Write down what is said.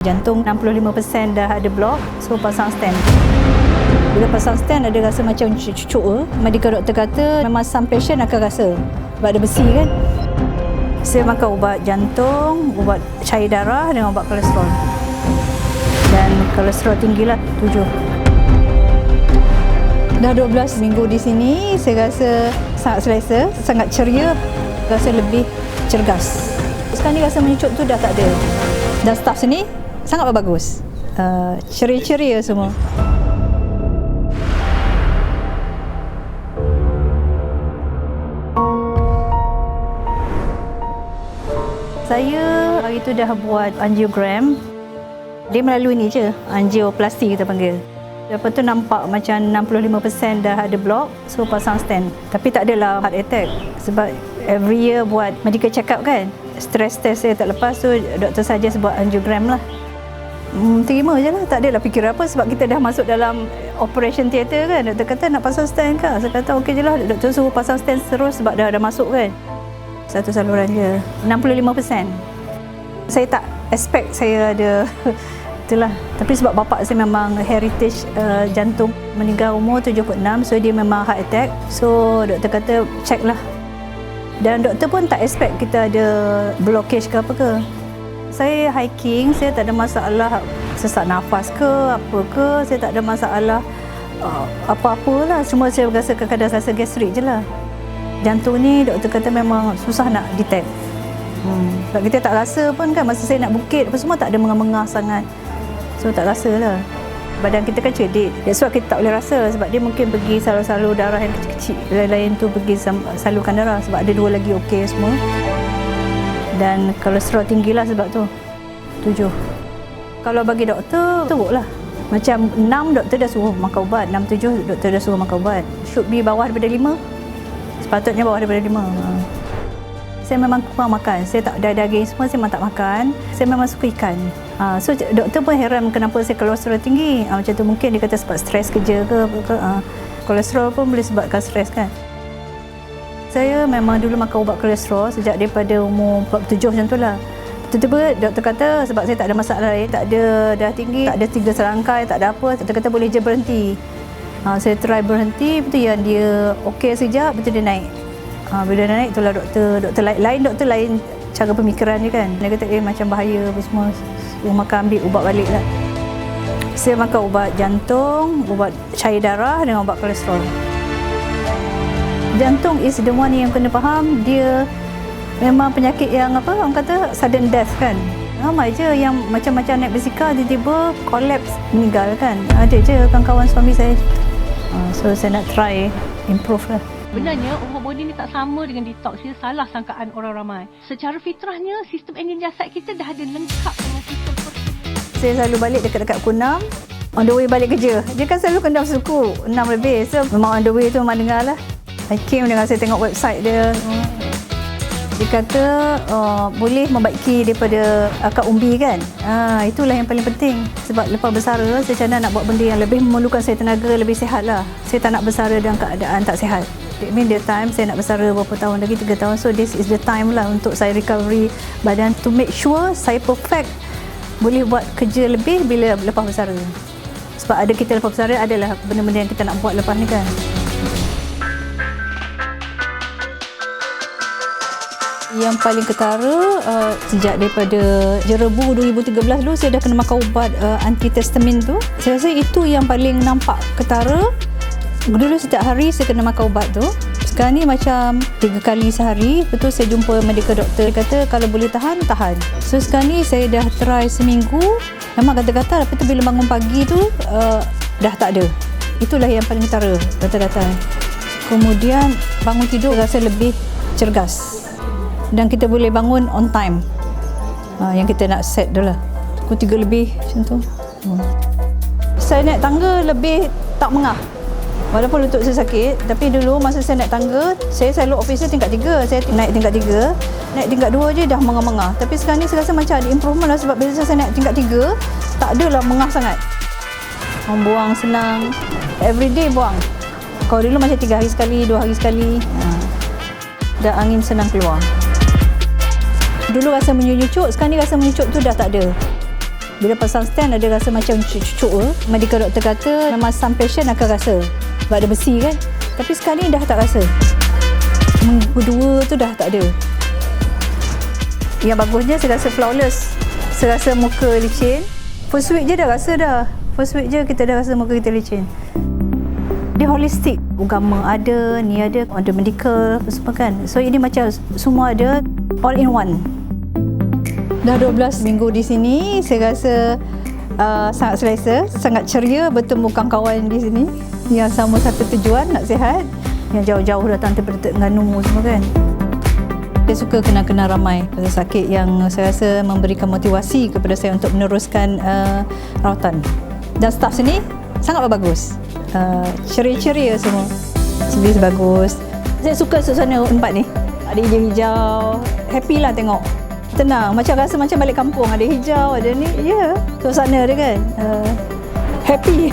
Jantung 65% dah ada blok, so pasang stent. Bila pasang stent ada rasa macam cucuk. Medical doktor kata memang some patient akan rasa sebab ada besi kan. Saya makan ubat jantung, ubat cair darah dengan ubat kolesterol. Dan kolesterol tinggilah 7. Dah 12 minggu di sini, saya rasa sangat selesa, sangat ceria, rasa lebih cergas. Sekarang ni rasa menyucuk tu dah tak ada. Dan staf sini sangat bagus. Ceria-ceria semua. Saya hari tu dah buat angiogram. Dia melalui ni je, angioplasti kita panggil. Lepas tu nampak macam 65% dah ada blok, so pasang stent. Tapi tak adalah heart attack sebab every year buat medical check up kan. Stress test saya tak lepas, so doktor saja buat angiogram lah. Terima je lah, tak adalah fikir apa sebab kita dah masuk dalam operation theatre kan. Doktor kata nak pasang stent ke? Saya kata okey je lah, doktor suruh pasang stent terus sebab dah masuk kan. Satu saluran je, 65%. Saya tak expect saya ada itulah. Tapi sebab bapa saya memang heritage jantung, meninggal umur 76, so dia memang heart attack. So doktor kata check lah. Dan doktor pun tak expect kita ada blockage ke apa ke. Saya hiking, saya tak ada masalah sesak nafas ke apa ke, saya tak ada masalah apa-apalah. Cuma saya rasa kadang-kadang rasa gastrik je lah. Jantung ni doktor kata memang susah nak detect. Sebab kita tak rasa pun kan, masa saya nak bukit apa semua tak ada mengah-mengah sangat. So tak rasa lah. Badan kita kan cerdik. That's why kita tak boleh rasa sebab dia mungkin pergi salur-salur darah yang kecil-kecil. Lain-lain tu pergi salurkan darah sebab ada 2 lagi okey semua. Dan kolesterol tinggilah sebab tu 7. Kalau bagi doktor, teruk lah. Macam 6 doktor dah suruh makan ubat, 6-7 doktor dah suruh makan ubat. Should be bawah daripada 5. Sepatutnya bawah daripada 5. Saya memang kurang makan. Saya tak ada daging semua, saya memang tak makan. Saya memang suka ikan. So doktor pun heran kenapa saya kolesterol tinggi. Macam tu mungkin dia kata sebab stres kerja ke apa ke. Kolesterol pun boleh sebabkan stres kan. Saya memang dulu makan ubat kolesterol sejak daripada umur 47 macam tu lah. Tiba-tiba doktor kata sebab saya tak ada masalah lain, tak ada darah tinggi, tak ada 3 serangkai, tak ada apa. Doktor kata boleh je berhenti. Saya try berhenti, betul yang dia okey sekejap, betul dia naik. Bila dia naik itulah doktor lain cara pemikiran dia kan. Dia kata macam bahaya apa semua. Saya makan ambil ubat balik lah. Saya makan ubat jantung, ubat cair darah dengan ubat kolesterol. Jantung is the one yang kena faham, dia memang penyakit yang apa orang kata sudden death kan. Ramai je yang macam-macam naik basikal tiba-tiba collapse meninggal kan. Ada je kawan-kawan suami saya. So saya nak try improve lah. Sebenarnya over body ni tak sama dengan detox. Dia salah sangkaan orang ramai. Secara fitrahnya sistem enjin jasad kita dah ada lengkap dengan sistem protein. Saya selalu balik dekat-dekat pukul 6. On the way balik kerja. Dia kan selalu kendam suku 6 lebih. So memang on the way tu memang dengar lah. Hakim dengan saya tengok website dia. Dia kata boleh membaiki daripada akar umbi kan. Itulah yang paling penting. Sebab lepas bersara saya macam nak buat benda yang lebih memerlukan saya tenaga, lebih sihat lah. Saya tak nak bersara dalam keadaan tak sihat. It mean the time saya nak bersara berapa tahun lagi, 3 tahun. So this is the time lah untuk saya recovery badan to make sure saya perfect boleh buat kerja lebih bila lepas bersara. Sebab ada kita lepas bersara adalah benda-benda yang kita nak buat lepas ni kan. Yang paling ketara sejak daripada Jerebu 2013 dulu saya dah kena makan ubat antihistamin tu. Saya rasa itu yang paling nampak ketara. Dulu setiap hari saya kena makan ubat tu. Sekarang ni macam 3 kali sehari. Betul saya jumpa medical doktor. Dia kata kalau boleh tahan, tahan. So sekarang ni saya dah try seminggu. Memang kata-kata lepas tu bila bangun pagi tu dah tak ada. Itulah yang paling ketara kata-kata. Kemudian bangun tidur rasa lebih cergas. Dan kita boleh bangun on time. Yang kita nak set dah lah. Pukul 3 lebih macam tu. Saya naik tangga lebih tak mengah. Walaupun lutut saya sakit, tapi dulu masa saya naik tangga, saya selalu office tingkat 3. Saya naik tingkat 3, naik tingkat 2 je dah mengah-mengah. Tapi sekarang ni saya rasa macam ada improvement lah sebab bila saya naik tingkat 3, tak adalah mengah sangat. Buang senang. Everyday buang. Kalau dulu macam 3 hari sekali, 2 hari sekali. Dah angin senang keluar. Dulu rasa menyucuk, sekarang ni rasa menyucuk tu dah tak ada. Bila pasang stand ada rasa macam cucuk. Medical doctor kata memang some patient akan rasa sebab ada besi kan. Tapi sekarang ni dah tak rasa. Minggu kedua tu dah tak ada. Yang bagusnya saya rasa flawless. Saya rasa muka licin. First week je dah rasa dah. First week je kita dah rasa muka kita licin. Dia holistik. Agama ada, ni ada medical, semua kan. So ini macam semua ada all in one. Dah 12 minggu di sini, saya rasa sangat selesa, sangat ceria bertemu kawan-kawan di sini yang sama satu tujuan nak sihat, yang jauh-jauh datang daripada Terengganu semua kan. Saya suka kenal-kenal ramai pasal sakit yang saya rasa memberikan motivasi kepada saya untuk meneruskan rawatan. Dan staf sini sangat bagus. Ceria-ceria semua. Servis bagus. Saya suka suasana tempat ni. Ada hijau-hijau. Happy lah tengok. Tenang. Macam rasa macam balik kampung. Ada hijau, ada ni. Ya. Suasana dia kan. Happy.